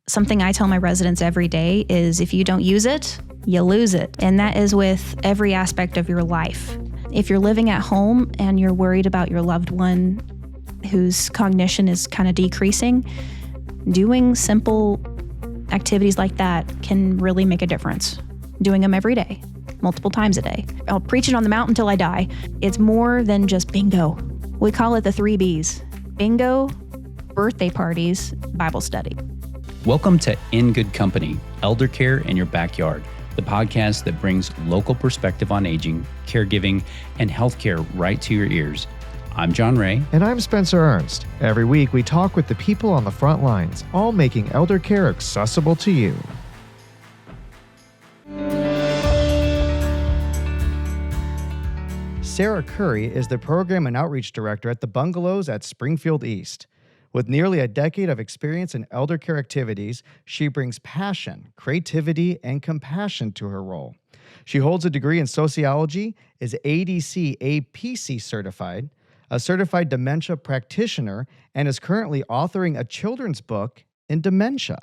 Something I tell my residents every day is if you don't use it, you lose it. And that is with every aspect of your life. If you're living at home and you're worried about your loved one whose cognition is kind of decreasing, doing simple activities like that can really make a difference. Doing them every day, multiple times a day. I'll preach it on the mountain until I die. It's more than just bingo. We call it the 3 Bs. Bingo, birthday parties, Bible study. Welcome to In Good Company, Eldercare in Your Backyard, the podcast that brings local perspective on aging, caregiving, and healthcare right to your ears. I'm John Ray. And I'm Spencer Ernst. Every week we talk with the people on the front lines, all making elder care accessible to you. Sara Curry is the Program and Outreach Director at the Bungalows at Springfield East. With nearly a decade of experience in elder care activities, she brings passion, creativity, and compassion to her role. She holds a degree in sociology, is ADC APC certified, a certified dementia practitioner, and is currently authoring a children's book in dementia.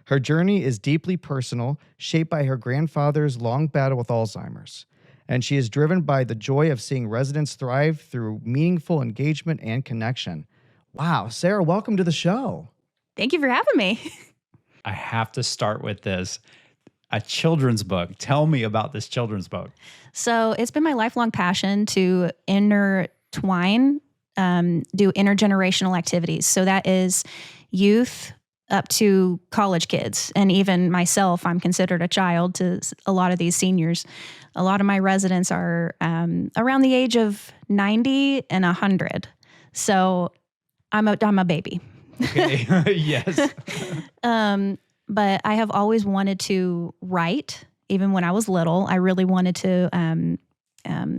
Her journey is deeply personal, shaped by her grandfather's long battle with Alzheimer's. And she is driven by the joy of seeing residents thrive through meaningful engagement and connection. Wow, Sara, welcome to the show. Thank you for having me. I have to start with this. A children's book. Tell me about this children's book. So it's been my lifelong passion to intertwine, do intergenerational activities. So that is youth up to college kids. And even myself, I'm considered a child to a lot of these seniors. A lot of my residents are around the age of 90 and 100. So I'm a baby. Okay. Yes. But I have always wanted to write. Even when I was little, I really wanted to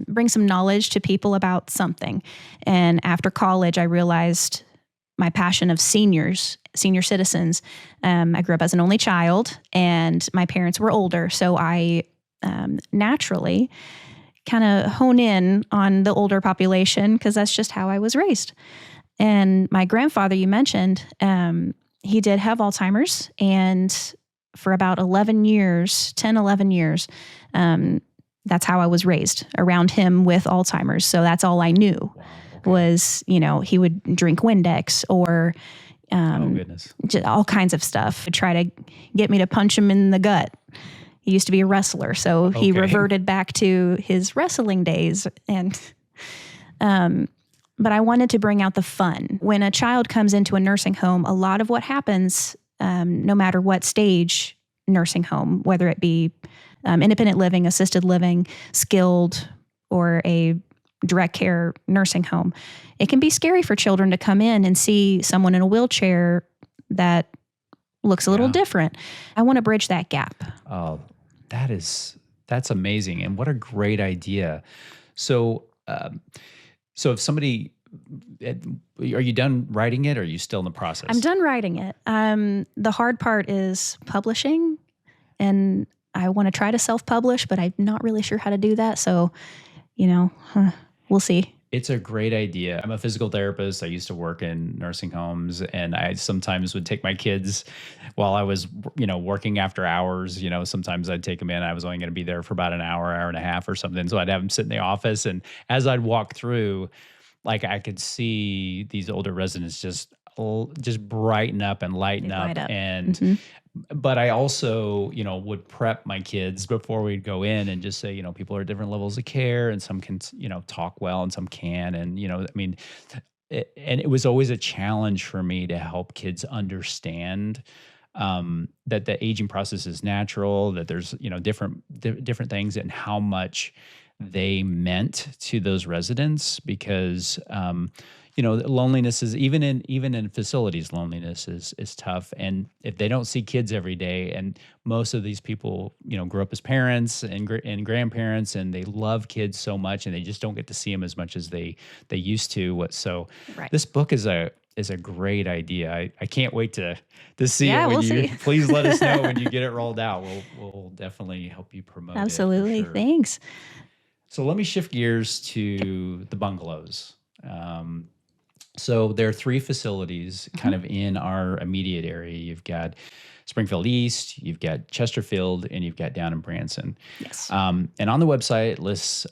bring some knowledge to people about something. And after college, I realized my passion of senior citizens. I grew up as an only child, and my parents were older, so I naturally kind of hone in on the older population because that's just how I was raised. And my grandfather, you mentioned, he did have Alzheimer's, and for about 11 years, that's how I was raised, around him with Alzheimer's. So that's all I knew was, he would drink Windex or just all kinds of stuff to try to get me to punch him in the gut. He used to be a wrestler, so he reverted back to his wrestling days. And but I wanted to bring out the fun. When a child comes into a nursing home, a lot of what happens, no matter what stage nursing home, whether it be independent living, assisted living, skilled, or a direct care nursing home, it can be scary for children to come in and see someone in a wheelchair that looks a little different. I want to bridge that gap. Oh, that's amazing. And what a great idea. So if somebody, are you done writing it or are you still in the process? I'm done writing it. The hard part is publishing, and I want to try to self-publish, but I'm not really sure how to do that. So, we'll see. It's a great idea. I'm a physical therapist. I used to work in nursing homes, and I sometimes would take my kids while I was, working after hours. Sometimes I'd take them in. I was only going to be there for about an hour and a half or something. So I'd have them sit in the office, and as I'd walk through, I could see these older residents just brighten up and lighten up. And but I also, would prep my kids before we'd go in and just say, people are at different levels of care, and some can, talk well and some can. And, and it was always a challenge for me to help kids understand that the aging process is natural, that there's, different things, and how much they meant to those residents, because loneliness is even in facilities, loneliness is tough. And if they don't see kids every day, and most of these people, grew up as parents and grandparents, and they love kids so much, and they just don't get to see them as much as they used to. So This book is a great idea. I can't wait to see it. When you see. Please let us know when you get it rolled out. We'll definitely help you promote it. Absolutely. Sure. Thanks. So let me shift gears to the Bungalows. So there are three facilities kind of in our immediate area. You've got Springfield East, you've got Chesterfield, and you've got down in Branson. Yes. And on the website it lists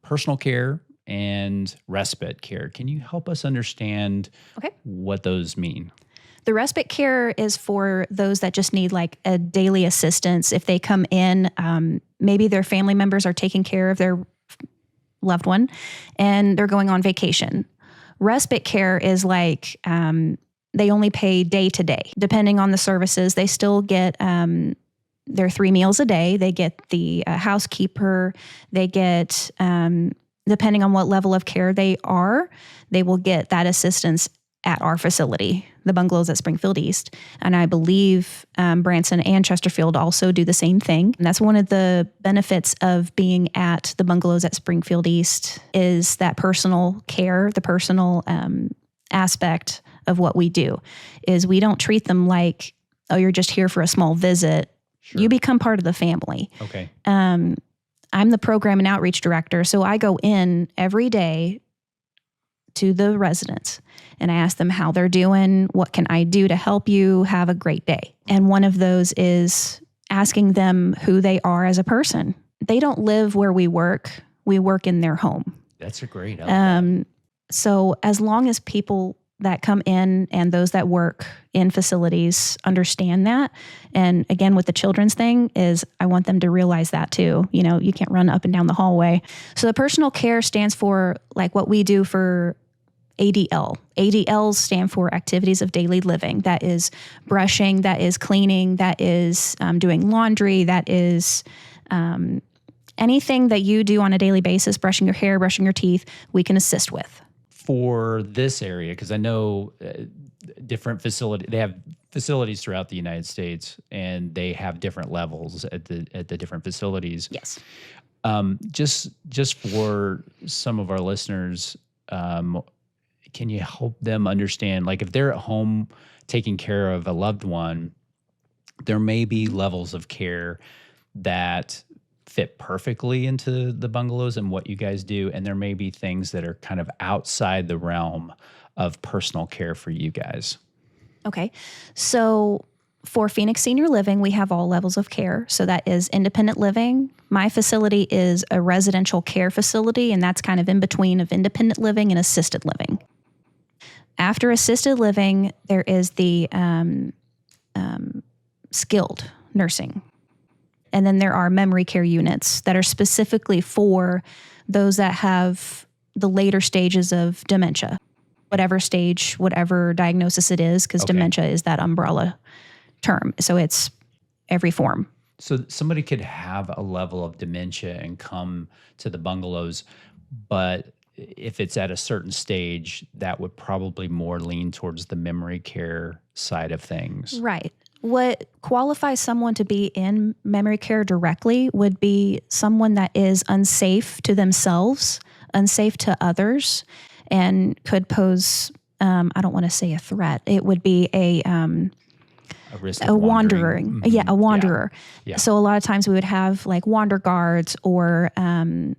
personal care and respite care. Can you help us understand Okay. what those mean? The respite care is for those that just need like a daily assistance. If they come in, maybe their family members are taking care of their loved one and they're going on vacation. Respite care is like they only pay day to day. Depending on the services, they still get their 3 meals a day. They get the housekeeper. They get, depending on what level of care they are, they will get that assistance at our facility, the Bungalows at Springfield East. And I believe Branson and Chesterfield also do the same thing. And that's one of the benefits of being at the Bungalows at Springfield East is that personal care, the personal aspect of what we do is we don't treat them like, oh, you're just here for a small visit. Sure. You become part of the family. Okay. I'm the program and outreach director, so I go in every day to the residents and I ask them how they're doing, what can I do to help you have a great day. And one of those is asking them who they are as a person. They don't live where we work in their home. That's a great element. So as long as people that come in and those that work in facilities understand that. And again, with the children's thing is I want them to realize that too. You know, you can't run up and down the hallway. So the personal care stands for like what we do for ADL. ADLs stand for activities of daily living. That is brushing, that is cleaning, that is doing laundry, that is anything that you do on a daily basis, brushing your hair, brushing your teeth, we can assist with. For this area, because I know different they have facilities throughout the United States, and they have different levels at the different facilities. Yes. Just for some of our listeners, can you help them understand, like if they're at home taking care of a loved one, there may be levels of care that fit perfectly into the Bungalows and what you guys do. And there may be things that are kind of outside the realm of personal care for you guys. Okay. So for Phoenix Senior Living, we have all levels of care. So that is independent living. My facility is a residential care facility, and that's kind of in between of independent living and assisted living. After assisted living, there is the skilled nursing. And then there are memory care units that are specifically for those that have the later stages of dementia, whatever stage, whatever diagnosis it is, because dementia is that umbrella term. So it's every form. So somebody could have a level of dementia and come to the Bungalows, but if it's at a certain stage, that would probably more lean towards the memory care side of things. Right. What qualifies someone to be in memory care directly would be someone that is unsafe to themselves, unsafe to others, and could pose, I don't want to say a threat. It would be a risk of a wandering. Mm-hmm. Yeah, a wanderer. Yeah. So a lot of times we would have like wander guards or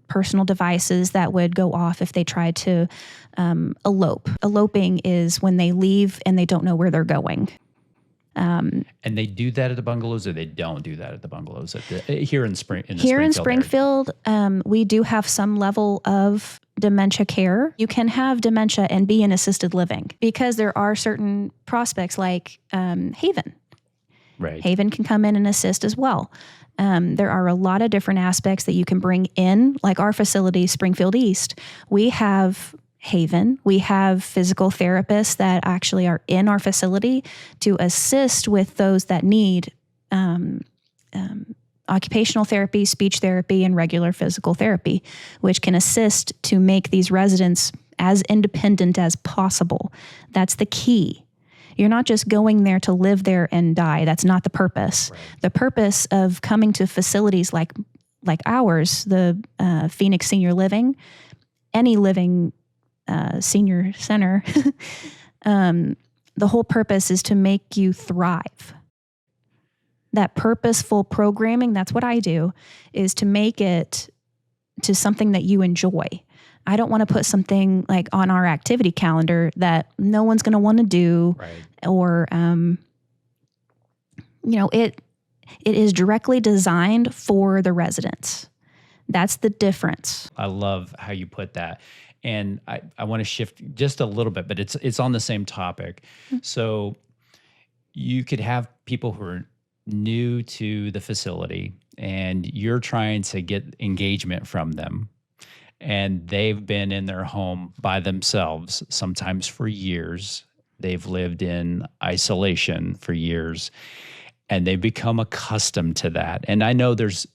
personal devices that would go off if they tried to elope. Eloping is when they leave and they don't know where they're going. And they do that at the Bungalows, or they don't do that at the Bungalows here in Springfield. Here in Springfield, we do have some level of dementia care. You can have dementia and be in assisted living because there are certain prospects like Haven. Right. Haven can come in and assist as well. There are a lot of different aspects that you can bring in, like our facility, Springfield East. We have Haven. We have physical therapists that actually are in our facility to assist with those that need occupational therapy, speech therapy, and regular physical therapy, which can assist to make these residents as independent as possible. That's the key. You're not just going there to live there and die. That's not the purpose. Right. The purpose of coming to facilities like ours, the Phoenix Senior Living, any living senior center, the whole purpose is to make you thrive. That purposeful programming, that's what I do, is to make it to something that you enjoy. I don't want to put something like on our activity calendar that no one's going to want to do, Right. or, it is directly designed for the residents. That's the difference. I love how you put that. And I want to shift just a little bit, but it's on the same topic. So you could have people who are new to the facility and you're trying to get engagement from them. And they've been in their home by themselves, sometimes for years. They've lived in isolation for years, and they've become accustomed to that. And I know there's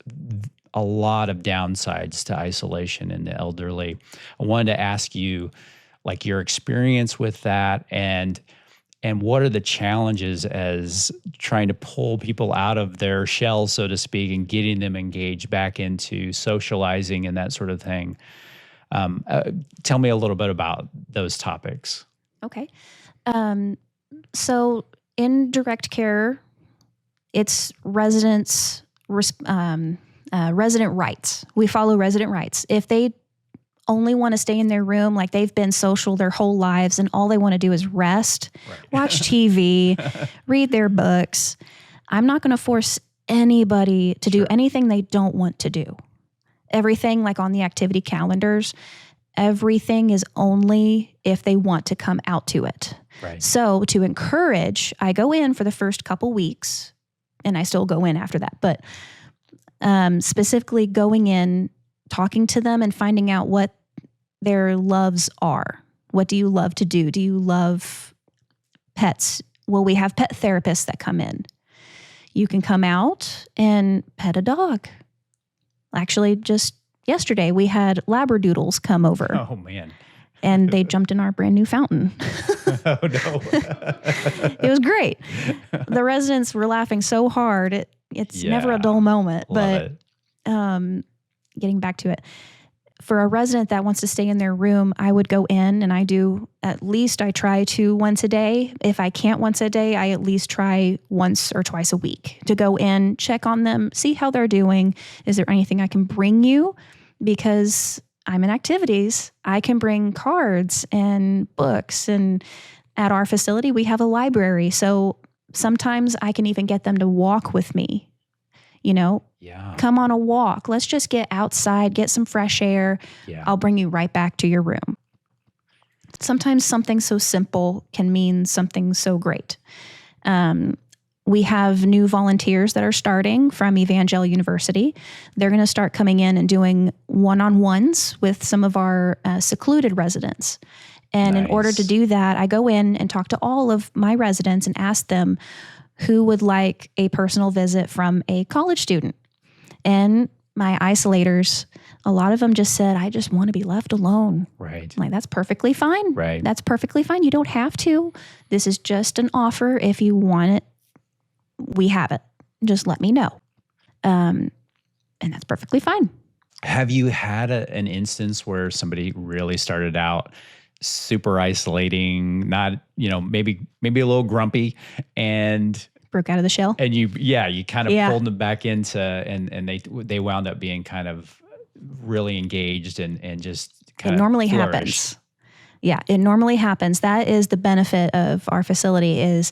a lot of downsides to isolation in the elderly. I wanted to ask you, like, your experience with that, and what are the challenges as trying to pull people out of their shell, so to speak, and getting them engaged back into socializing and that sort of thing. Tell me a little bit about those topics. Okay. So in direct care, it's resident rights. We follow resident rights. If they only want to stay in their room, like they've been social their whole lives and all they want to do is rest, watch TV, read their books, I'm not going to force anybody to do anything they don't want to do. Everything, like on the activity calendars, everything is only if they want to come out to it. Right. So to encourage, I go in for the first couple weeks, and I still go in after that, but specifically going in, talking to them and finding out what their loves are. What do you love to do? Do you love pets? Well, we have pet therapists that come in. You can come out and pet a dog. Actually, just yesterday, we had Labradoodles come over. Oh, man. And they jumped in our brand new fountain. Oh, no. It was great. The residents were laughing so hard. It's never a dull moment. Love But getting back to it, for a resident that wants to stay in their room, I would go in and I try to once a day. If I can't once a day, I at least try once or twice a week to go in, check on them, see how they're doing. Is there anything I can bring you? Because I'm in activities. I can bring cards and books, and at our facility, we have a library. So sometimes I can even get them to walk with me. Come on a walk. Let's just get outside, get some fresh air. Yeah. I'll bring you right back to your room. Sometimes something so simple can mean something so great. We have new volunteers that are starting from Evangel University. They're going to start coming in and doing one-on-ones with some of our secluded residents. And in order to do that, I go in and talk to all of my residents and ask them who would like a personal visit from a college student. And my isolators, a lot of them just said, I just want to be left alone. Right. I'm like, that's perfectly fine. Right. That's perfectly fine. You don't have to. This is just an offer. If you want it, we have it. Just let me know. And that's perfectly fine. Have you had an instance where somebody really started out super isolating, not, maybe a little grumpy, and broke out of the shell? And you kind of pulled them back into, and they wound up being kind of really engaged and just kind it of normally flourished. happens. Yeah, it normally happens. That is the benefit of our facility is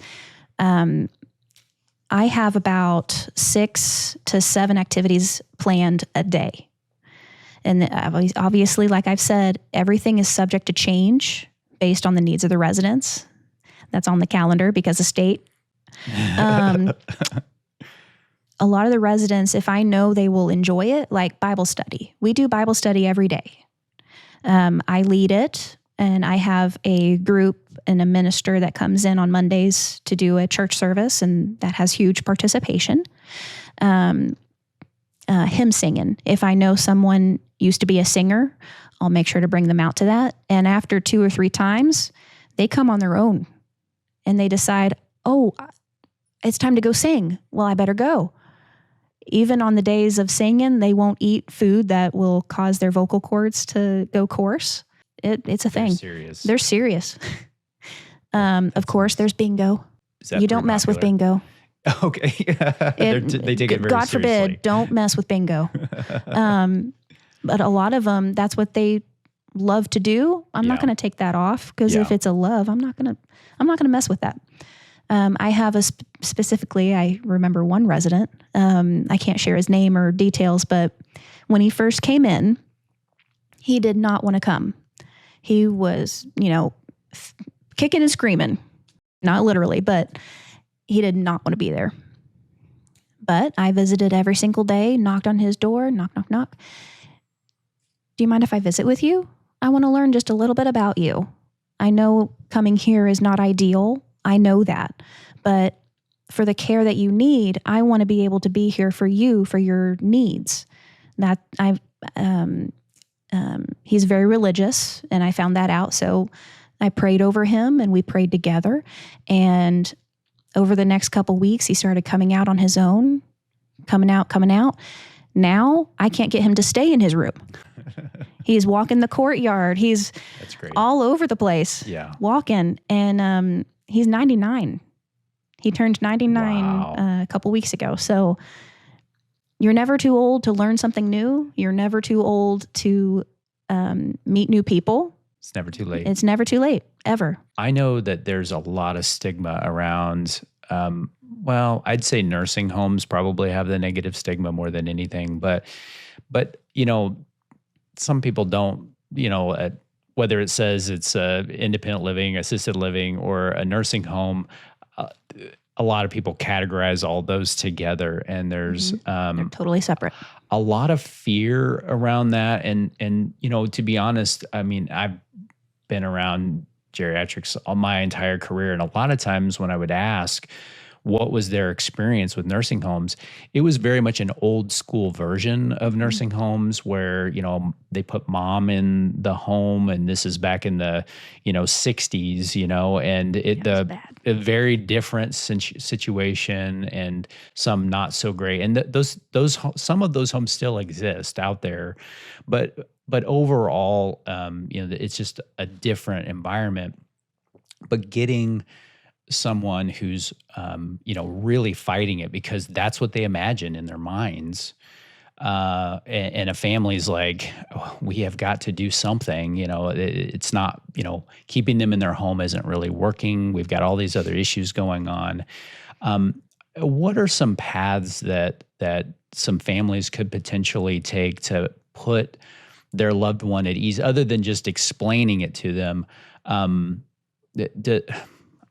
I have about 6 to 7 activities planned a day. And obviously, like I've said, everything is subject to change based on the needs of the residents. That's on the calendar because of state. A lot of the residents, if I know they will enjoy it, like Bible study. We do Bible study every day. I lead it, and I have a group and a minister that comes in on Mondays to do a church service, and that has huge participation. Hymn singing. If I know someone used to be a singer, I'll make sure to bring them out to that. And after 2 or 3 times, they come on their own and they decide, oh, it's time to go sing. Well, I better go. Even on the days of singing, they won't eat food that will cause their vocal cords to go coarse. It's a thing. They're serious. Of course, there's bingo. You don't mess with bingo. Okay. They take it very God seriously. forbid, don't mess with bingo. But a lot of them, that's what they love to do, I'm not Yeah. going to take that off, because Yeah. if it's a love, I'm not going to mess with that. I have specifically, I remember one resident, I can't share his name or details, but when he first came in, he did not want to come. He was, kicking and screaming, not literally, but he did not want to be there. But I visited every single day, knocked on his door, knock, knock, knock. Do you mind if I visit with you? I want to learn just a little bit about you. I know coming here is not ideal. I know that. But for the care that you need, I want to be able to be here for you, for your needs. He's very religious, and I found that out. So I prayed over him, and we prayed together. And over the next couple weeks, he started coming out on his own, coming out. Now I can't get him to stay in his room. He's walking the courtyard. He's That's great. all over the place, Yeah. walking. And he's 99. He turned 99 Wow. a couple weeks ago. So you're never too old to learn something new. You're never too old to meet new people. It's never too late. It's never too late, ever. I know that there's a lot of stigma around, I'd say nursing homes probably have the negative stigma more than anything, but some people don't, whether it says it's independent living, assisted living, or a nursing home, a lot of people categorize all those together, and there's They're totally separate. a lot of fear around that. And to be honest, I mean, I've been around geriatrics all my entire career, and a lot of times when I would ask what was their experience with nursing homes, it was very much an old school version of nursing homes where, they put mom in the home, and this is back in the, 60s, and It's bad. a very different situation, and some not so great. And some of those homes still exist out there, but overall, it's just a different environment. But getting someone who's, really fighting it, because that's what they imagine in their minds. And a family's like, oh, we have got to do something, it's not, keeping them in their home isn't really working. We've got all these other issues going on. What are some paths that some families could potentially take to put their loved one at ease, other than just explaining it to them?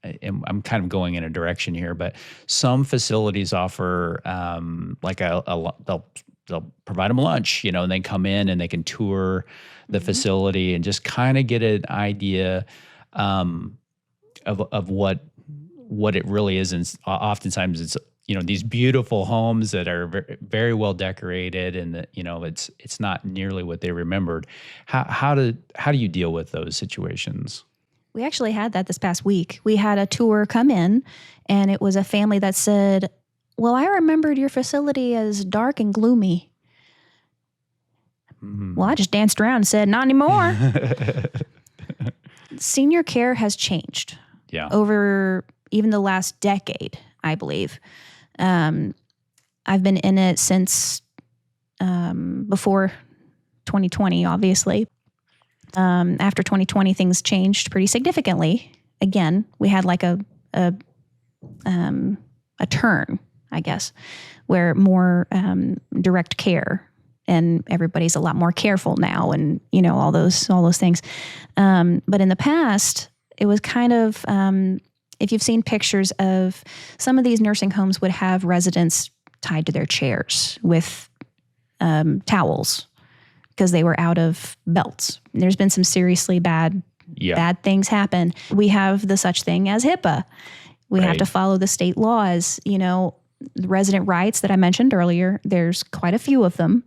And I'm kind of going in a direction here, but some facilities offer they'll provide them lunch, and they come in and they can tour the facility and just kind of get an idea of what it really is. And oftentimes it's these beautiful homes that are very, very well decorated, and it's not nearly what they remembered. How do you deal with those situations? We actually had that this past week. We had a tour come in, and it was a family that said, well, I remembered your facility as dark and gloomy. Mm-hmm. Well, I just danced around and said, not anymore. Senior care has changed over even the last decade, I believe. I've been in it since before 2020, obviously. After 2020, things changed pretty significantly. Again, we had like a turn, I guess, where more direct care, and everybody's a lot more careful now, and all those things. But in the past, it was kind of if you've seen pictures of some of these nursing homes, would have residents tied to their chairs with towels, because they were out of belts. There's been some seriously bad things happen. We have the such thing as HIPAA. We have to follow the state laws. The resident rights that I mentioned earlier, there's quite a few of them.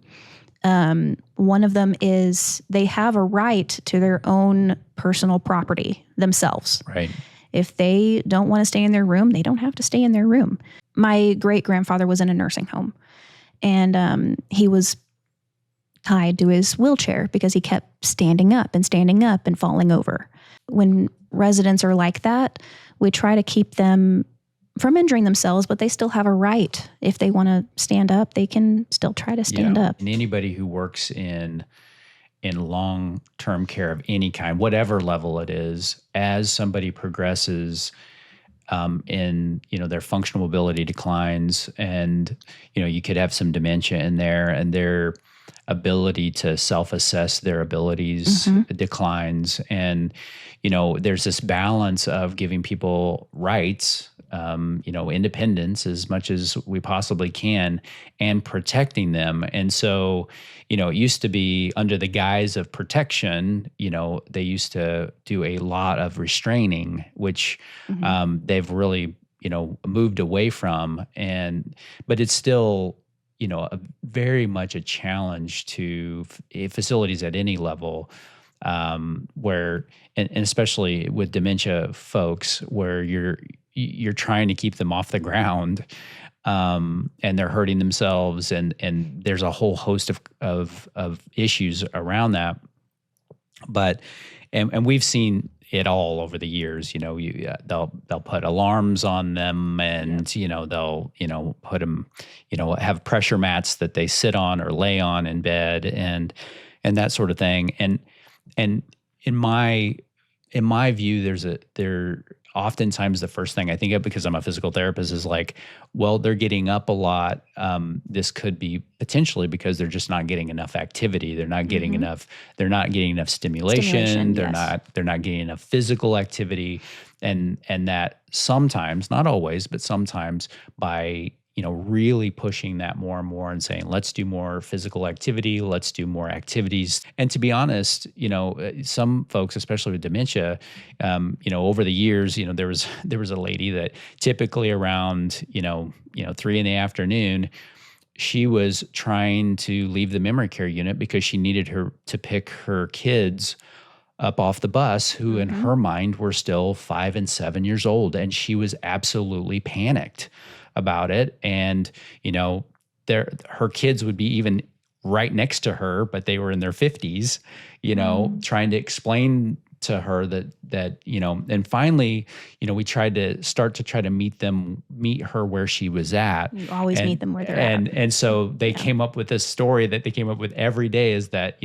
One of them is they have a right to their own personal property themselves. Right. If they don't want to stay in their room, they don't have to stay in their room. My great-grandfather was in a nursing home, and he was tied to his wheelchair because he kept standing up and falling over. When residents are like that, we try to keep them from injuring themselves, but they still have a right. If they want to stand up, they can still try to stand up. And anybody who works in in long-term care of any kind, whatever level it is, as somebody progresses in, their functional mobility declines, and, you could have some dementia in there, and their ability to self-assess their abilities declines. And, there's this balance of giving people rights, independence as much as we possibly can, and protecting them. And so, it used to be under the guise of protection, they used to do a lot of restraining, which they've really, moved away from. But it's still, very much a challenge to facilities at any level, where, and especially with dementia folks, where you're trying to keep them off the ground, and they're hurting themselves, and there's a whole host of issues around that. But and we've seen it all over the years. They'll put alarms on them, and they'll put them, have pressure mats that they sit on or lay on in bed, and that sort of thing. And in my view, there oftentimes the first thing I think of, because I'm a physical therapist, is like, well, they're getting up a lot. This could be potentially because they're just not getting enough activity. They're not getting enough. They're not getting enough stimulation. They're not getting enough physical activity, and that sometimes, not always, but sometimes, by really pushing that more and more and saying, let's do more physical activity, let's do more activities. And to be honest, some folks, especially with dementia, over the years, there was a lady that typically around, 3 p.m, she was trying to leave the memory care unit because she needed her to pick her kids up off the bus, who in her mind were still 5 and 7 years old. And she was absolutely panicked about it. And, her kids would be even right next to her, but they were in their 50s, trying to explain to her that, and finally, we tried to meet her where she was at. You always meet them where they're at. And so they came up with this story that they came up with every day, is that,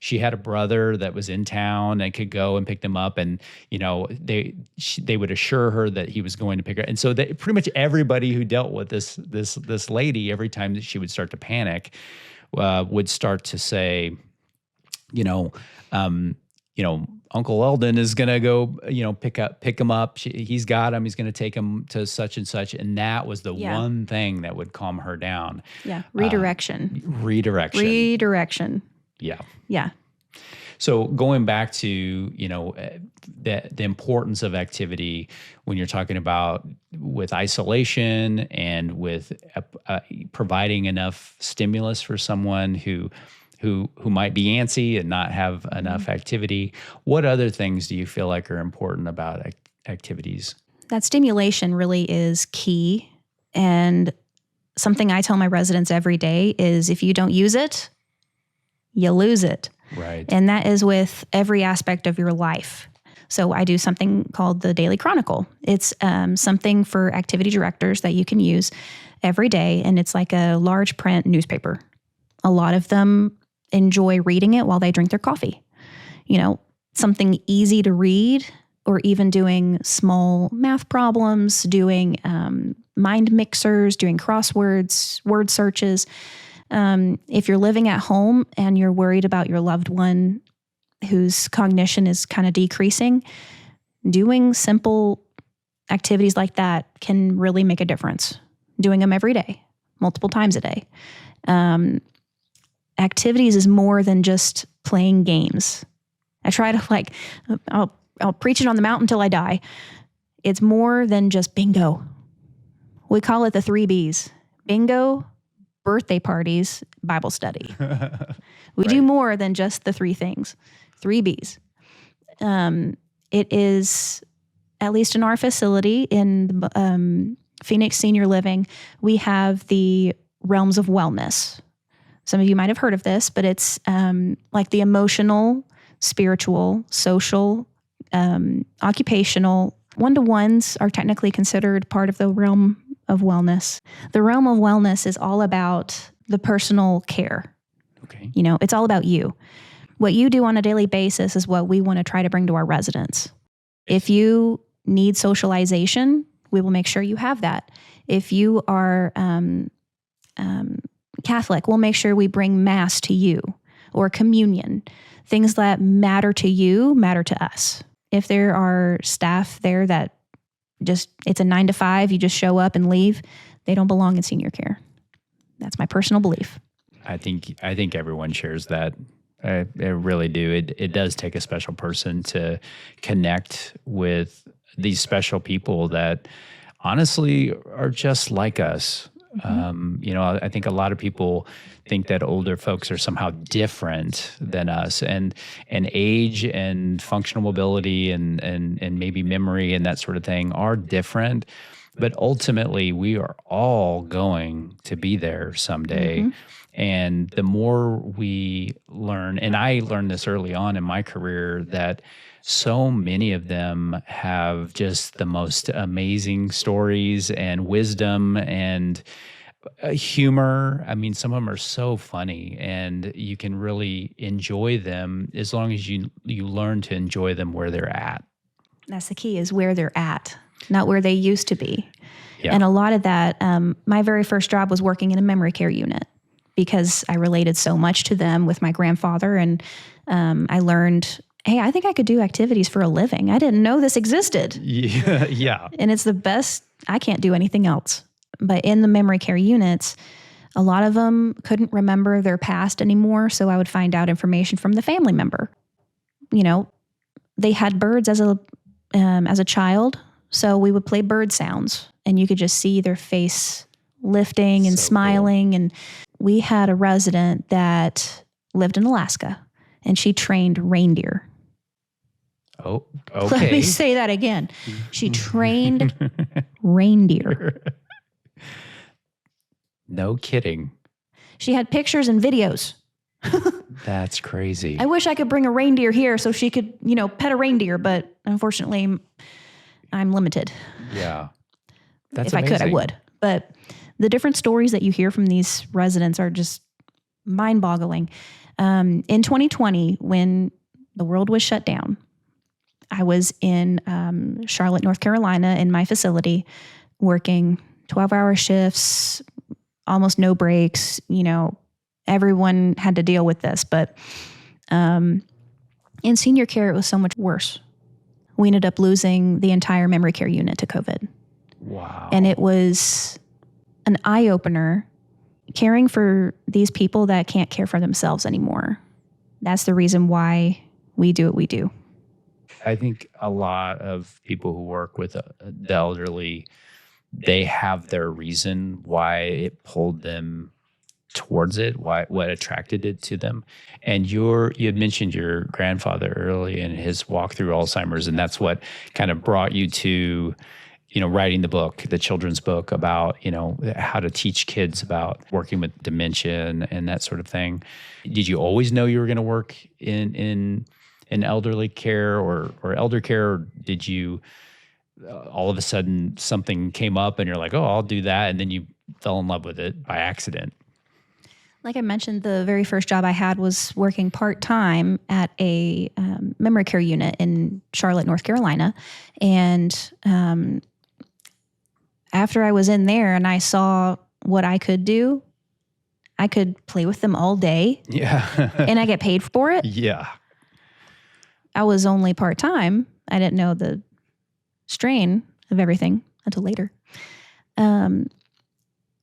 she had a brother that was in town and could go and pick them up. And, they would assure her that he was going to pick her. And so pretty much everybody who dealt with this lady, every time that she would start to panic, would start to say, Uncle Eldon is going to go, pick him up. He's got him. He's going to take him to such and such. And that was the one thing that would calm her down. Yeah. Redirection. Yeah. Yeah. So going back to, the importance of activity when you're talking about with isolation and with providing enough stimulus for someone who might be antsy and not have enough activity. What other things do you feel like are important about activities? That stimulation really is key. And something I tell my residents every day is, if you don't use it, you lose it. Right. And that is with every aspect of your life. So I do something called the Daily Chronicle. It's something for activity directors that you can use every day. And it's like a large print newspaper. A lot of them enjoy reading it while they drink their coffee. Something easy to read, or even doing small math problems, doing mind mixers, doing crosswords, word searches. If you're living at home and you're worried about your loved one whose cognition is kind of decreasing, doing simple activities like that can really make a difference. Doing them every day, multiple times a day. Activities is more than just playing games. I try to I'll preach it on the mountain till I die. It's more than just bingo. We call it the 3 Bs. Bingo, birthday parties, Bible study. We do more than just the 3 things. 3 Bs. It is, at least in our facility in Phoenix Senior Living, we have the realms of wellness. Some of you might have heard of this, but it's like the emotional, spiritual, social, occupational. One-to-ones are technically considered part of the realm of wellness. The realm of wellness is all about the personal care. Okay. It's all about you. What you do on a daily basis is what we want to try to bring to our residents. If you need socialization, we will make sure you have that. If you are Catholic, we'll make sure we bring Mass to you, or communion. Things that matter to you matter to us. If there are staff there that it's a 9 to 5, you just show up and leave, they don't belong in senior care. That's my personal belief. I think everyone shares that. I really do. It does take a special person to connect with these special people that honestly are just like us. I think a lot of people think that older folks are somehow different than us, and age and functional mobility and maybe memory and that sort of thing are different. But ultimately, we are all going to be there someday. And the more we learn, and I learned this early on in my career, that so many of them have just the most amazing stories and wisdom and humor. I mean, some of them are so funny, and you can really enjoy them as long as you learn to enjoy them where they're at. That's the key, is where they're at, not where they used to be. Yeah. And a lot of that, my very first job was working in a memory care unit, because I related so much to them with my grandfather. And I learned, hey, I think I could do activities for a living. I didn't know this existed. Yeah. And it's the best. I can't do anything else. But in the memory care units, a lot of them couldn't remember their past anymore. So I would find out information from the family member. They had birds as a child. So we would play bird sounds, and you could just see their face lifting and smiling. Cool. And we had a resident that lived in Alaska, and she trained reindeer. Oh, okay. Let me say that again. She trained reindeer. No kidding. She had pictures and videos. That's crazy. I wish I could bring a reindeer here so she could, pet a reindeer, but unfortunately, I'm limited. Yeah. That's if amazing. I could, I would. But the different stories that you hear from these residents are just mind-boggling. In 2020, when the world was shut down, I was in Charlotte, North Carolina, in my facility, working 12-hour shifts, almost no breaks. Everyone had to deal with this. But in senior care, it was so much worse. We ended up losing the entire memory care unit to COVID. Wow. And it was an eye-opener, caring for these people that can't care for themselves anymore. That's the reason why we do what we do. I think a lot of people who work with the elderly, they have their reason why it pulled them towards it, what attracted it to them. And you had mentioned your grandfather early in his walk through Alzheimer's, and that's what kind of brought you to, writing the book, the children's book about, how to teach kids about working with dementia and that sort of thing. Did you always know you were going to work in elderly care or elder care, or did you all of a sudden something came up and you're like, oh, I'll do that, and then you fell in love with it by accident? Like I mentioned, the very first job I had was working part-time at a memory care unit in Charlotte, North Carolina. And after I was in there and I saw what I could do, I could play with them all day. Yeah. And I get paid for it. Yeah. I was only part-time. I didn't know the strain of everything until later.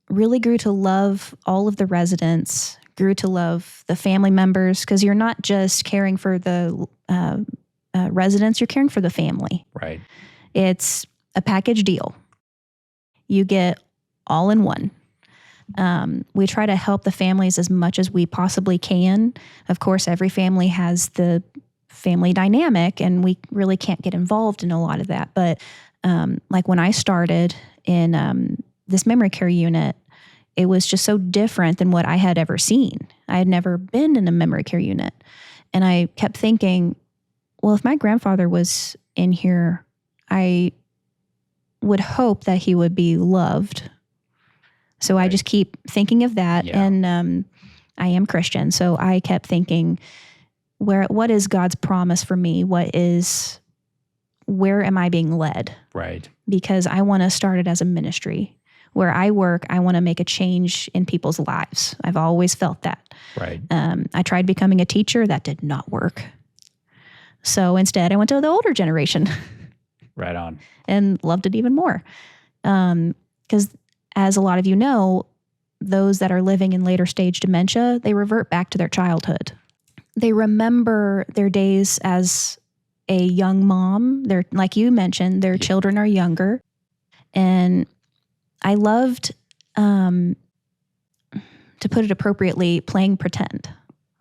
Really grew to love all of the residents, grew to love the family members, because you're not just caring for the residents, you're caring for the family. Right. It's a package deal. You get all in one. We try to help the families as much as we possibly can. Of course, every family has the family dynamic, and we really can't get involved in a lot of that. But like when I started in this memory care unit, it was just so different than what I had ever seen. I had never been in a memory care unit. And I kept thinking, well, if my grandfather was in here, I would hope that he would be loved. So I just keep thinking of that. Yeah. And I am Christian. So I kept thinking, what is God's promise for me? Where am I being led? Right. Because I want to start it as a ministry. Where I work, I want to make a change in people's lives. I've always felt that. Right. I tried becoming a teacher. That did not work. So instead, I went to the older generation. Right on. And loved it even more. Because as a lot of you know, those that are living in later stage dementia, they revert back to their childhood. They remember their days as a young mom. They're, like you mentioned, their children are younger. And I loved, to put it appropriately, playing pretend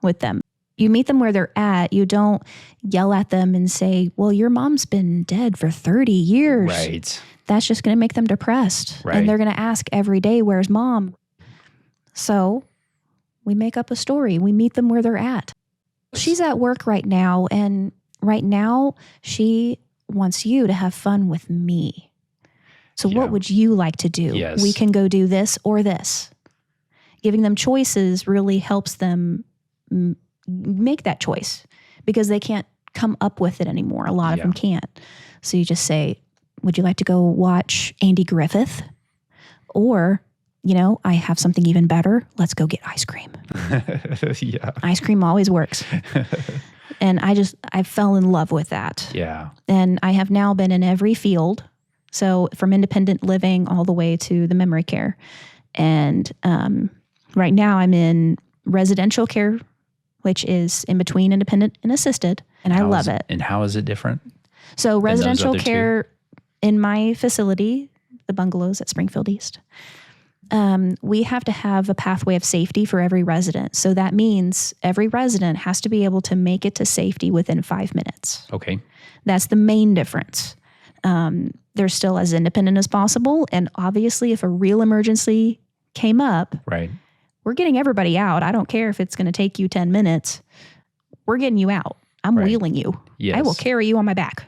with them. You meet them where they're at. You don't yell at them and say, well, your mom's been dead for 30 years. Right. That's just going to make them depressed. Right. And they're going to ask every day, where's mom? So we make up a story. We meet them where they're at. She's at work right now. And right now she wants you to have fun with me. So what would you like to do? Yes. We can go do this or this. Giving them choices really helps them make that choice because they can't come up with it anymore. A lot of them can't. So you just say, would you like to go watch Andy Griffith? Or, I have something even better. Let's go get ice cream. Yeah. Ice cream always works. And I fell in love with that. Yeah. And I have now been in every field. So from independent living all the way to the memory care. And right now I'm in residential care, which is in between independent and assisted. And I love it. And how is it different? So residential care in my facility, the Bungalows at Springfield East, we have to have a pathway of safety for every resident. So that means every resident has to be able to make it to safety within 5 minutes. Okay. That's the main difference. They're still as independent as possible. And obviously, if a real emergency came up, right, we're getting everybody out. I don't care if it's going to take you 10 minutes. We're getting you out. I'm wheeling you. Yes. I will carry you on my back.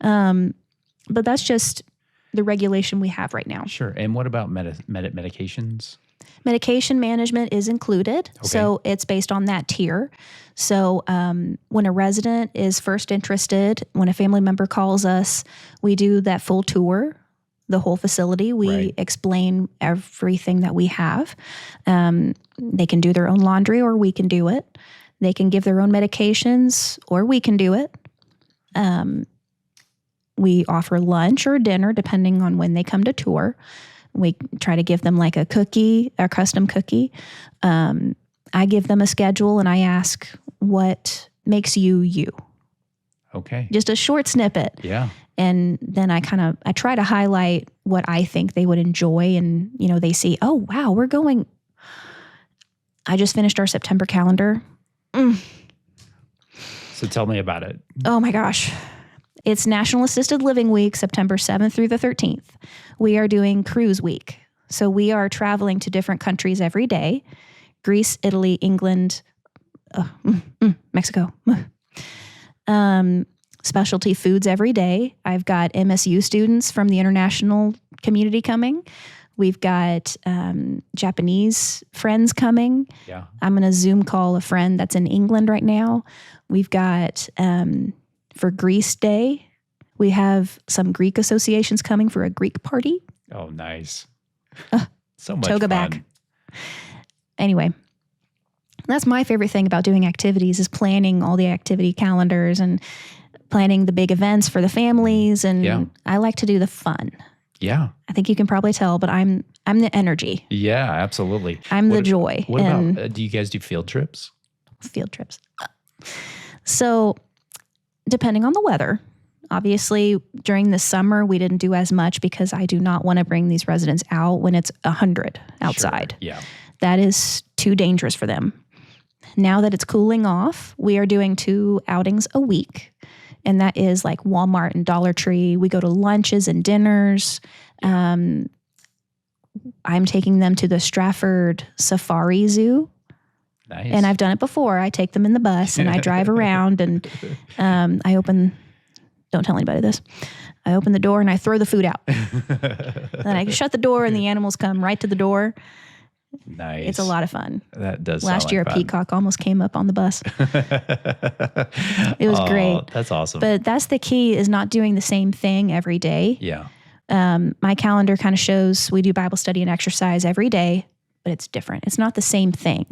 But that's just the regulation we have right now. Sure. And what about medications? Medication management is included. Okay. So it's based on that tier. So when a resident is first interested, when a family member calls us, we do that full tour, the whole facility. We explain everything that we have. They can do their own laundry or we can do it. They can give their own medications or we can do it. We offer lunch or dinner depending on when they come to tour. We try to give them like a cookie, a custom cookie. I give them a schedule and I ask what makes you you. Okay. Just a short snippet. Yeah. And then I try to highlight what I think they would enjoy. And, they see, oh, wow, we're going. I just finished our September calendar. So tell me about it. Oh my gosh. It's National Assisted Living Week, September 7th through the 13th. We are doing Cruise Week. So we are traveling to different countries every day. Greece, Italy, England, Mexico. Specialty foods every day. I've got MSU students from the international community coming. We've got Japanese friends coming. Yeah. I'm going to Zoom call a friend that's in England right now. We've got... for Greece Day, we have some Greek associations coming for a Greek party. Oh, nice. So much toga fun. back. Anyway, that's my favorite thing about doing activities is planning all the activity calendars and planning the big events for the families. And I like to do the fun. Yeah. I think you can probably tell, but I'm the energy. Yeah, absolutely. I'm the joy. What about, do you guys do field trips? Field trips. So... depending on the weather. Obviously, during the summer, we didn't do as much because I do not want to bring these residents out when it's 100 outside. Sure. Yeah. That is too dangerous for them. Now that it's cooling off, we are doing 2 outings a week. And that is like Walmart and Dollar Tree. We go to lunches and dinners. I'm taking them to the Stratford Safari Zoo. Nice. And I've done it before. I take them in the bus and I drive around and don't tell anybody this. I open the door and I throw the food out. Then I shut the door and the animals come right to the door. Nice. It's a lot of fun. That does Last sound year, like a fun. peacock almost came up on the bus. It was great. That's awesome. But that's the key, is not doing the same thing every day. Yeah. My calendar kind of shows we do Bible study and exercise every day, but it's different. It's not the same thing.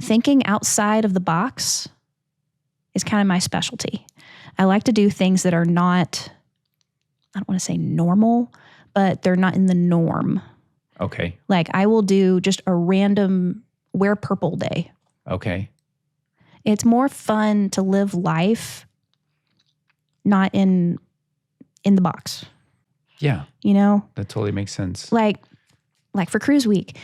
Thinking outside of the box is kind of my specialty. I like to do things that are not, I don't want to say normal, but they're not in the norm. Okay. Like I will do just a random wear purple day. Okay. It's more fun to live life not in the box. Yeah. You know? That totally makes sense. Like for Cruise Week,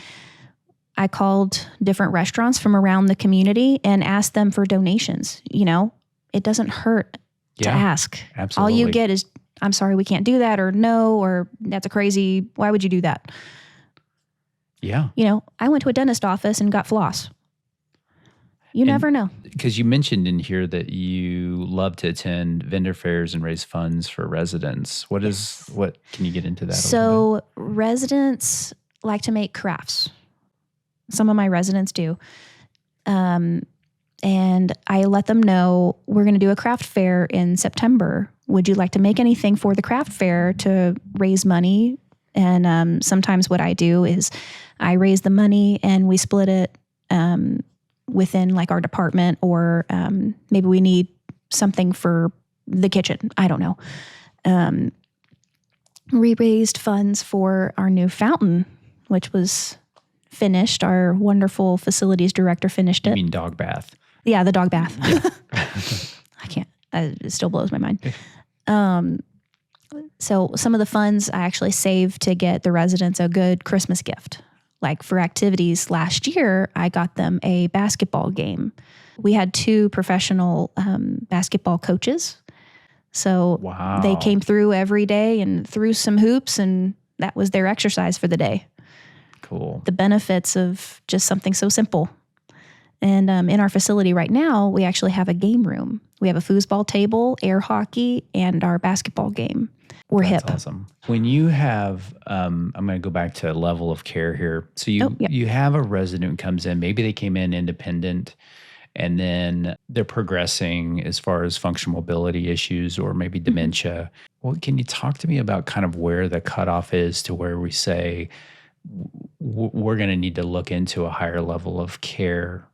I called different restaurants from around the community and asked them for donations. You know, it doesn't hurt to ask. Absolutely. All you get is, I'm sorry, we can't do that, or no, or that's a crazy, why would you do that? Yeah. You know, I went to a dentist office and got floss. You never know. Because you mentioned in here that you love to attend vendor fairs and raise funds for residents. What can you get into that? So residents like to make crafts. Some of my residents do. And I let them know we're going to do a craft fair in September. Would you like to make anything for the craft fair to raise money? And sometimes what I do is I raise the money and we split it within like our department, or maybe we need something for the kitchen. I don't know. We raised funds for our new fountain, which was finished. Our wonderful facilities director finished it. You mean dog bath? Yeah, the dog bath. I can't. It still blows my mind. So some of the funds I actually saved to get the residents a good Christmas gift. Like for activities last year, I got them a basketball game. We had 2 professional basketball coaches. So they came through every day and threw some hoops, and that was their exercise for the day. Cool. The benefits of just something so simple. And in our facility right now, we actually have a game room. We have a foosball table, air hockey, and our basketball game. We're That's hip. awesome. When you have, I'm going to go back to level of care here. So you have a resident who comes in, maybe they came in independent, and then they're progressing as far as functional mobility issues or maybe dementia. Well, can you talk to me about kind of where the cutoff is to where we say we're going to need to look into a higher level of care?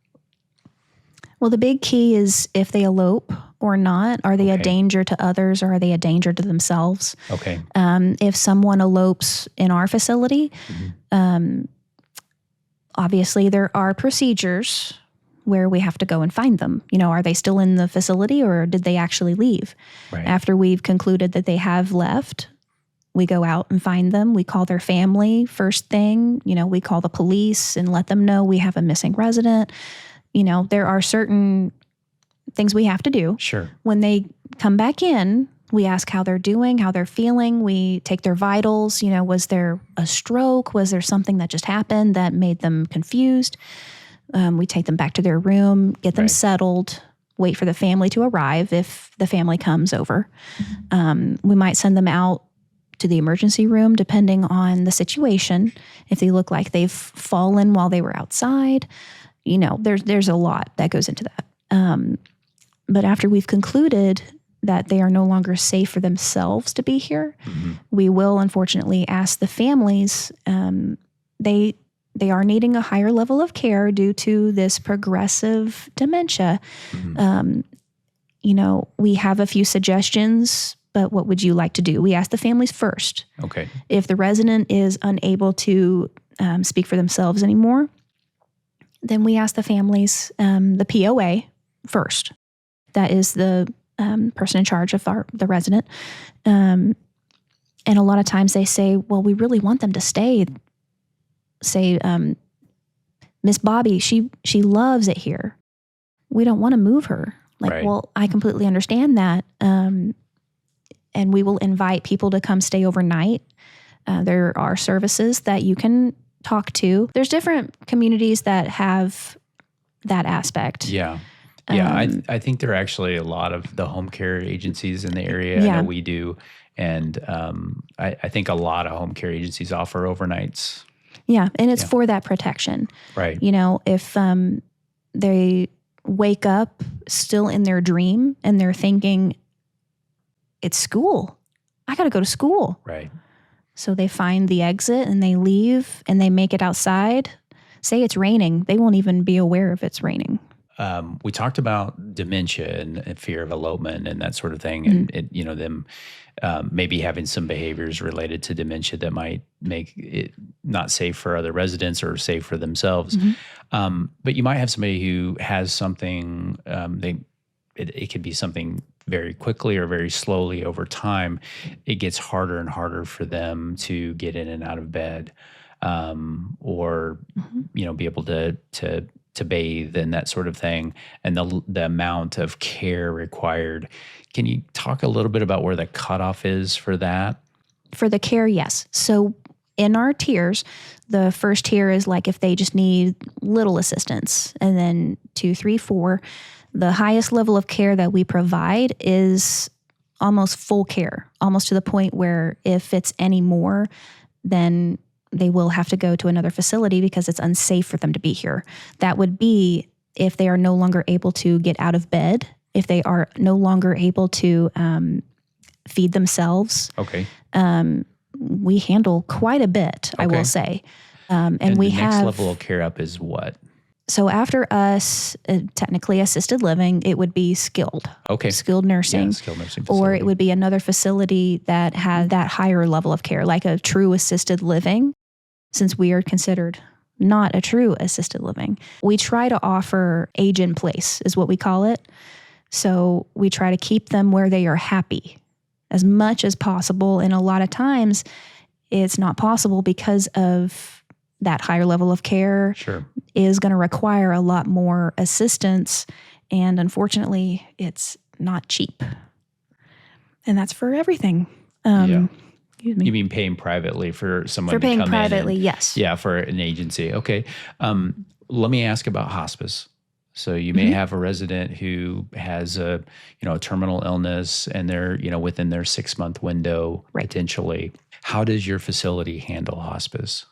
Well, the big key is if they elope or not. Are they a danger to others, or are they a danger to themselves? Okay. If someone elopes in our facility, obviously there are procedures where we have to go and find them. You know, are they still in the facility, or did they actually leave? Right. After we've concluded that they have left, we go out and find them. We call their family first thing. You know, we call the police and let them know we have a missing resident. You know, there are certain things we have to do. Sure. When they come back in, we ask how they're doing, how they're feeling. We take their vitals. You know, was there a stroke? Was there something that just happened that made them confused? We take them back to their room, get them settled, wait for the family to arrive if the family comes over. We might send them out to the emergency room, depending on the situation. If they look like they've fallen while they were outside, you know, there's a lot that goes into that. But after we've concluded that they are no longer safe for themselves to be here, we will unfortunately ask the families, they are needing a higher level of care due to this progressive dementia. You know, we have a few suggestions, but what would you like to do? We ask the families first. Okay. If the resident is unable to speak for themselves anymore, then we ask the families, the POA first. That is the person in charge of the resident. And a lot of times they say, well, we really want them to stay. Say, Miss Bobby, she loves it here. We don't want to move her. Like, well, I completely understand that. And we will invite people to come stay overnight. There are services that you can talk to. There's different communities that have that aspect. Yeah. Yeah, I think there are actually a lot of the home care agencies in the area. Yeah. I know we do. And I think a lot of home care agencies offer overnights. Yeah, and it's Yeah. for that protection. Right. You know, if they wake up still in their dream and they're thinking, it's school. I got to go to school. Right. So they find the exit and they leave and they make it outside. Say it's raining. They won't even be aware if it's raining. We talked about dementia and fear of elopement and that sort of thing, and them maybe having some behaviors related to dementia that might make it not safe for other residents or safe for themselves. But you might have somebody who has something. It could be something very quickly or very slowly over time. It gets harder and harder for them to get in and out of bed, or be able to bathe and that sort of thing, and the amount of care required. Can you talk a little bit about where the cutoff is for that? For the care, yes. So in our tiers, the first tier is like if they just need little assistance, and then 2, 3, 4. The highest level of care that we provide is almost full care, almost to the point where if it's any more, then they will have to go to another facility because it's unsafe for them to be here. That would be if they are no longer able to get out of bed, if they are no longer able to feed themselves. Okay. We handle quite a bit, I will say. And we the next have level of care up is what? So after us, technically assisted living, it would be skilled. Okay. Skilled nursing. Yeah, skilled nursing facility. Or it would be another facility that had that higher level of care, like a true assisted living, since we are considered not a true assisted living. We try to offer age in place, is what we call it. So we try to keep them where they are happy as much as possible. And a lot of times it's not possible because of that higher level of care. Sure. Is going to require a lot more assistance. And unfortunately, it's not cheap. And that's for everything. Excuse me. You mean paying privately for someone For paying to come privately, in? yes. Yeah, for an agency. Okay. Let me ask about hospice. So you may have a resident who has a terminal illness, and they're within their 6-month window potentially. How does your facility handle hospice?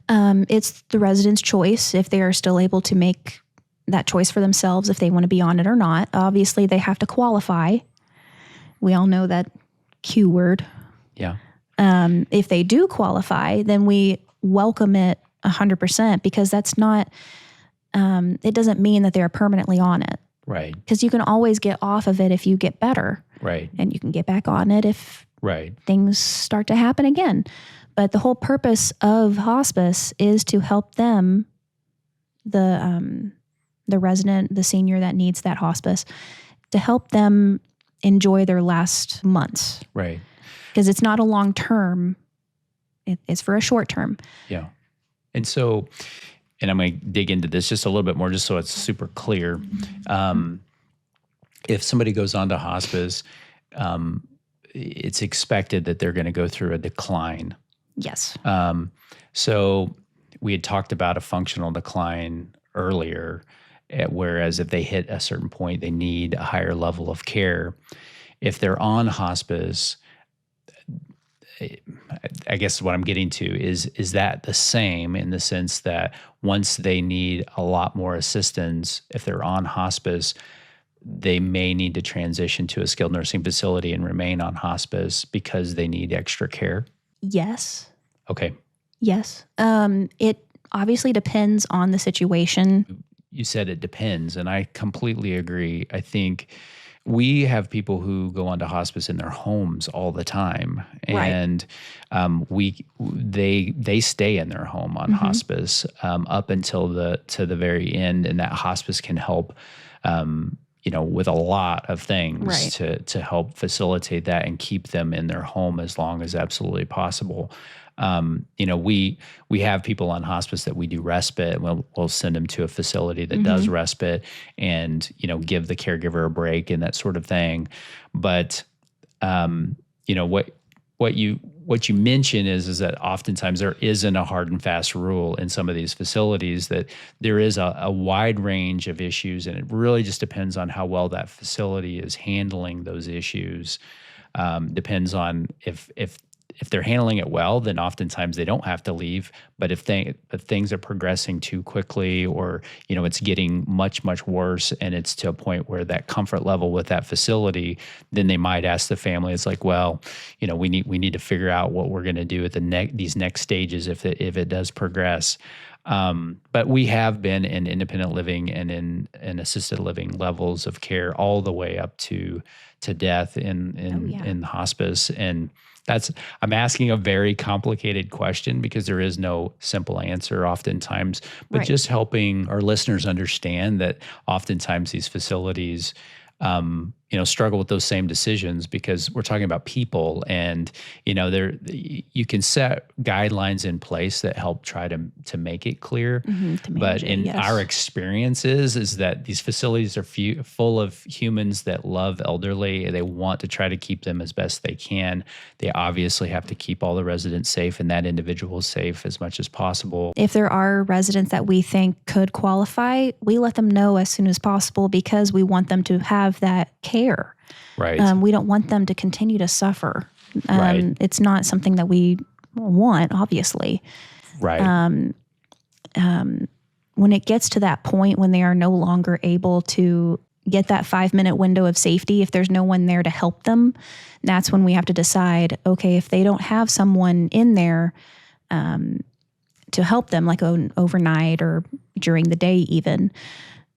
It's the resident's choice if they are still able to make that choice for themselves, if they want to be on it or not. Obviously, they have to qualify. We all know that Q word. Yeah. If they do qualify, then we welcome it 100% because that's not, it doesn't mean that they're permanently on it. Right. Because you can always get off of it if you get better. Right. And you can get back on it if things start to happen again. But the whole purpose of hospice is to help them, the resident, the senior that needs that hospice, to help them enjoy their last months. Right. Because it's not a long term, it's for a short term. Yeah. And so, and I'm going to dig into this just a little bit more, just so it's super clear. If somebody goes on to hospice, it's expected that they're going to go through a decline. Yes. So we had talked about a functional decline earlier, whereas if they hit a certain point, they need a higher level of care. If they're on hospice, I guess what I'm getting to is that the same in the sense that once they need a lot more assistance, if they're on hospice, they may need to transition to a skilled nursing facility and remain on hospice because they need extra care? Yes. Okay. Yes. It obviously depends on the situation. You said it depends, and I completely agree. I think we have people who go onto hospice in their homes all the time, and they stay in their home on hospice up until the very end, and that hospice can help. With a lot of things to help facilitate that and keep them in their home as long as absolutely possible. We have people on hospice that we do respite. We'll send them to a facility that does respite and, give the caregiver a break and that sort of thing. But, what you mention is that oftentimes there isn't a hard and fast rule in some of these facilities, that there is a wide range of issues, and it really just depends on how well that facility is handling those issues. Depends on if if they're handling it well, then oftentimes they don't have to leave. But if things are progressing too quickly, or it's getting much, much worse, and it's to a point where that comfort level with that facility, then they might ask the family. It's like, well, we need to figure out what we're going to do at these next stages if it does progress. But we have been in independent living and in assisted living levels of care all the way up to death in hospice. And I'm asking a very complicated question because there is no simple answer oftentimes, but just helping our listeners understand that oftentimes these facilities, struggle with those same decisions, because we're talking about people, and you can set guidelines in place that help try to make it clear. But in our experiences is that these facilities are full of humans that love elderly. They want to try to keep them as best they can. They obviously have to keep all the residents safe and that individual safe as much as possible. If there are residents that we think could qualify, we let them know as soon as possible, because we want them to have that care. Right. We don't want them to continue to suffer. It's not something that we want, obviously. Right. When it gets to that point when they are no longer able to get that 5-minute window of safety, if there's no one there to help them, that's when we have to decide, okay, if they don't have someone in there to help them, like overnight or during the day even,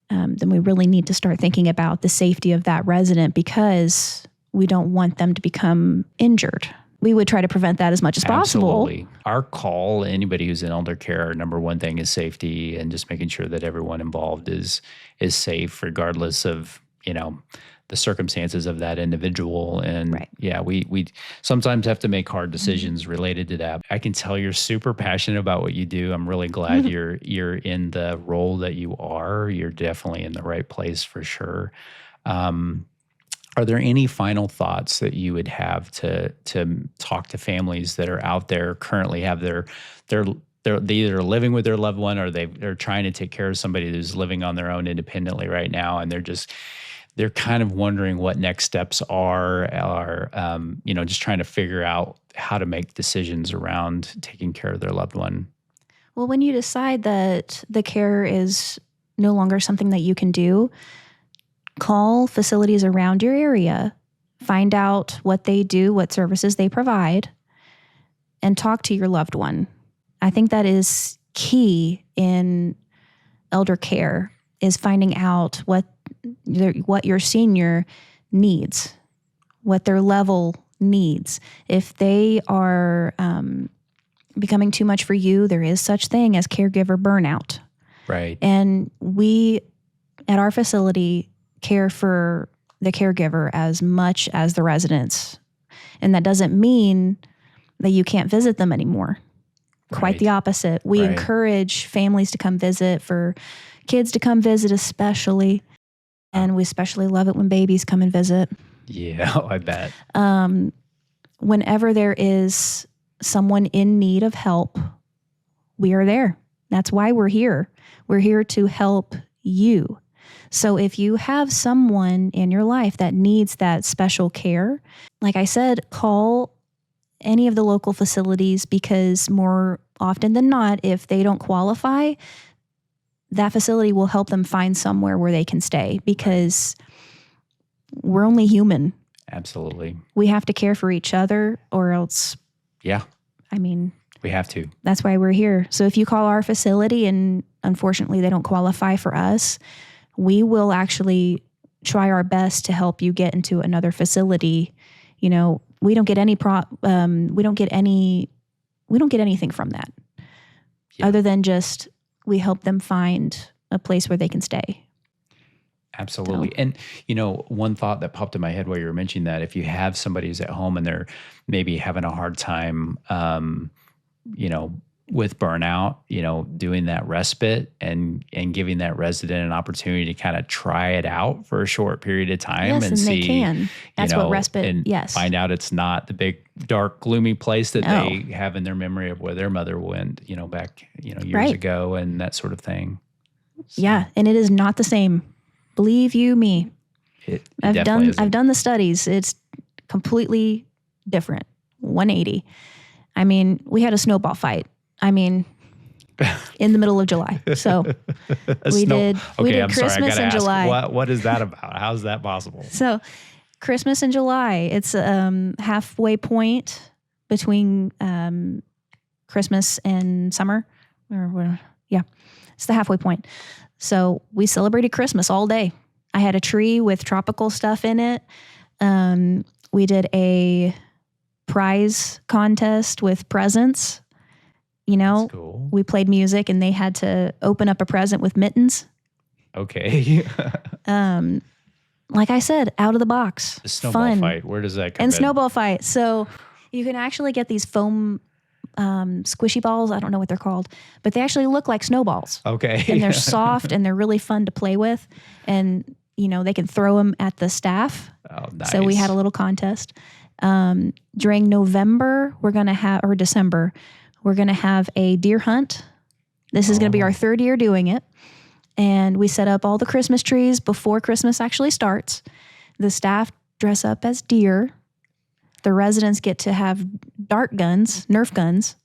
then we really need to start thinking about the safety of that resident, because we don't want them to become injured. We would try to prevent that as much as possible. Absolutely. Our call, anybody who's in elder care, our number one thing is safety, and just making sure that everyone involved is safe, regardless of, the circumstances of that individual. And we sometimes have to make hard decisions related to that. I can tell you're super passionate about what you do. I'm really glad you're in the role that you are. You're definitely in the right place for sure. Are there any final thoughts that you would have to talk to families that are out there currently have they either living with their loved one, or they're trying to take care of somebody who's living on their own independently right now, and they're kind of wondering what next steps are just trying to figure out how to make decisions around taking care of their loved one? Well, when you decide that the care is no longer something that you can do, call facilities around your area, find out what they do, what services they provide, and talk to your loved one. I think that is key in elder care, is finding out what your senior needs, what their level needs. If they are becoming too much for you, there is such thing as caregiver burnout. Right. And we, at our facility, care for the caregiver as much as the residents. And that doesn't mean that you can't visit them anymore. Quite Right. the opposite. We encourage families to come visit, for kids to come visit especially. And we especially love it when babies come and visit. Yeah, I bet. Whenever there is someone in need of help, we are there. That's why we're here. We're here to help you. So if you have someone in your life that needs that special care, like I said, call any of the local facilities, because more often than not, if they don't qualify, that facility will help them find somewhere where they can stay, because we're only human. Absolutely. We have to care for each other, or else, Yeah, we have to. that's why we're here. So if you call our facility and unfortunately they don't qualify for us, we will actually try our best to help you get into another facility. We don't get anything from that, other than just we help them find a place where they can stay. Absolutely. And, one thought that popped in my head while you were mentioning that, if you have somebody who's at home and they're maybe having a hard time, with burnout, doing that respite and giving that resident an opportunity to kind of try it out for a short period of time, Yes, and and see, they can. That's what respite, and yes. find out it's not the big, dark, gloomy place that they have in their memory of where their mother went, back, years ago, and that sort of thing. So, Yeah, and it is not the same. Believe you me. it I've definitely isn't. done the studies. It's completely different. 180. I mean, we had a snowball fight. I mean, in the middle of July. So we did Christmas in July. What is that about? How is that possible? So Christmas in July, it's halfway point between Christmas and summer. It's the halfway point. So we celebrated Christmas all day. I had a tree with tropical stuff in it. We did a prize contest with presents. You know, That's cool. We played music and they had to open up a present with mittens. Okay. Like I said, out of the box. The snowball fight. Where does that come And in? snowball fight. So you can actually get these foam squishy balls. I don't know what they're called, but they actually look like snowballs. Okay. And they're soft and they're really fun to play with. And, you know, they can throw them at the staff. Oh, nice. So we had a little contest. During November, or December, we're going to have a deer hunt. This is going to be our third year doing it. And we set up all the Christmas trees before Christmas actually starts. The staff dress up as deer. The residents get to have dart guns, Nerf guns.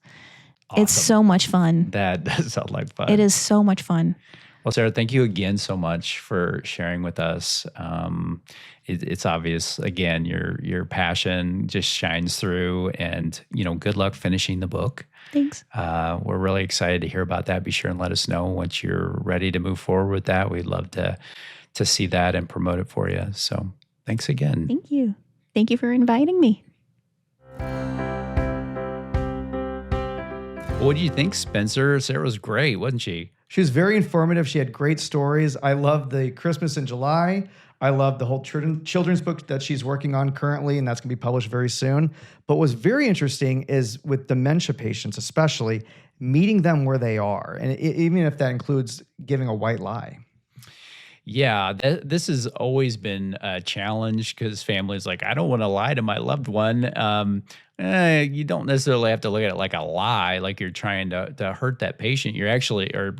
Awesome. It's so much fun. That does sound like fun. It is so much fun. Well, Sarah, thank you again so much for sharing with us. It's obvious, again, your passion just shines through, and, you know, good luck finishing the book. Thanks. We're really excited to hear about that. Be sure and let us know once you're ready to move forward with that. We'd love to see that and promote it for you. So thanks again. Thank you. Thank you for inviting me. What do you think, Spencer? Sarah was great, wasn't she? She was very informative. She had great stories. I love the Christmas in July. I love the whole children's book that she's working on currently, and that's going to be published very soon. But what's very interesting is with dementia patients, especially, meeting them where they are, and even if that includes giving a white lie. Yeah, this has always been a challenge because families like, I don't want to lie to my loved one. You don't necessarily have to look at it like a lie, like you're trying to hurt that patient. You're actually, or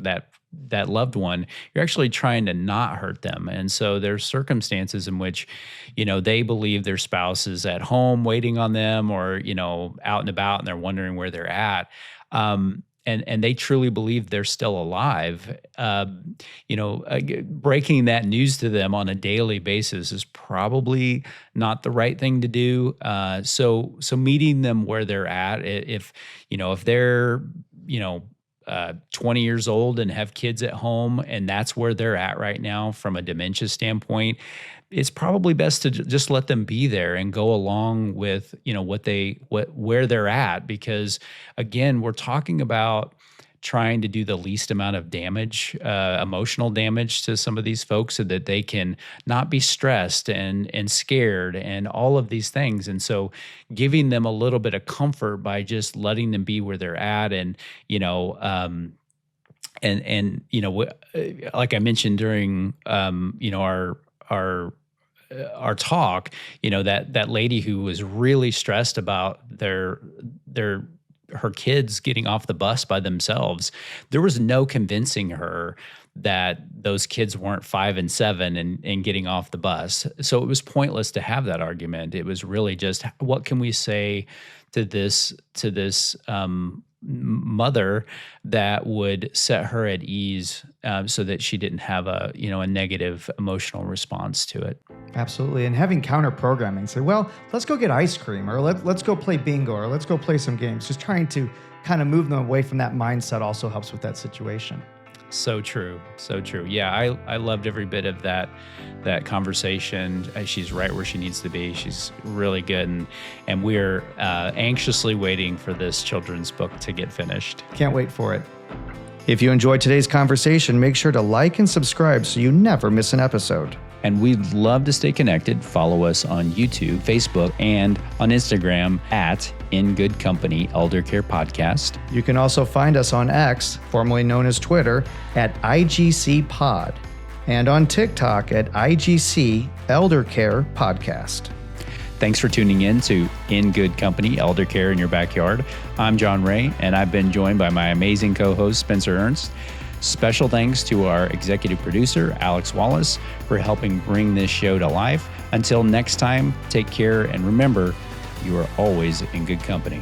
that loved one, you're actually trying to not hurt them. And so there's circumstances in which, you know, they believe their spouse is at home waiting on them, or, you know, out and about, and they're wondering where they're at. And they truly believe they're still alive. Breaking that news to them on a daily basis is probably not the right thing to do. So meeting them where they're at, if they're 20 years old and have kids at home, and that's where they're at right now from a dementia standpoint, it's probably best to just let them be there and go along with, you know, where they're at, because again, we're talking about trying to do the least amount of damage, emotional damage to some of these folks, so that they can not be stressed and scared and all of these things. And so giving them a little bit of comfort by just letting them be where they're at, and, you know, like I mentioned during, our talk, you know, that lady who was really stressed about her kids getting off the bus by themselves. There was no convincing her that those kids weren't 5 and 7 and getting off the bus. So it was pointless to have that argument. It was really just, what can we say to this mother that would set her at ease, so that she didn't have a negative emotional response to it. Absolutely. And having counter programming, say, well, let's go get ice cream, or let's go play bingo, or let's go play some games. Just trying to kind of move them away from that mindset also helps with that situation. So true. So true. Yeah, I loved every bit of that conversation. She's right where she needs to be. She's really good. And we're anxiously waiting for this children's book to get finished. Can't wait for it. If you enjoyed today's conversation, make sure to like and subscribe so you never miss an episode. And we'd love to stay connected. Follow us on YouTube, Facebook, and on Instagram at In Good Company Eldercare Podcast. You can also find us on X, formerly known as Twitter, at IGC Pod, and on TikTok at IGC Eldercare Podcast. Thanks for tuning in to In Good Company Eldercare in Your Backyard. I'm John Ray, and I've been joined by my amazing co-host, Spencer Ernst. Special thanks to our executive producer, Alex Wallace, for helping bring this show to life. Until next time, take care, and remember, you are always in good company.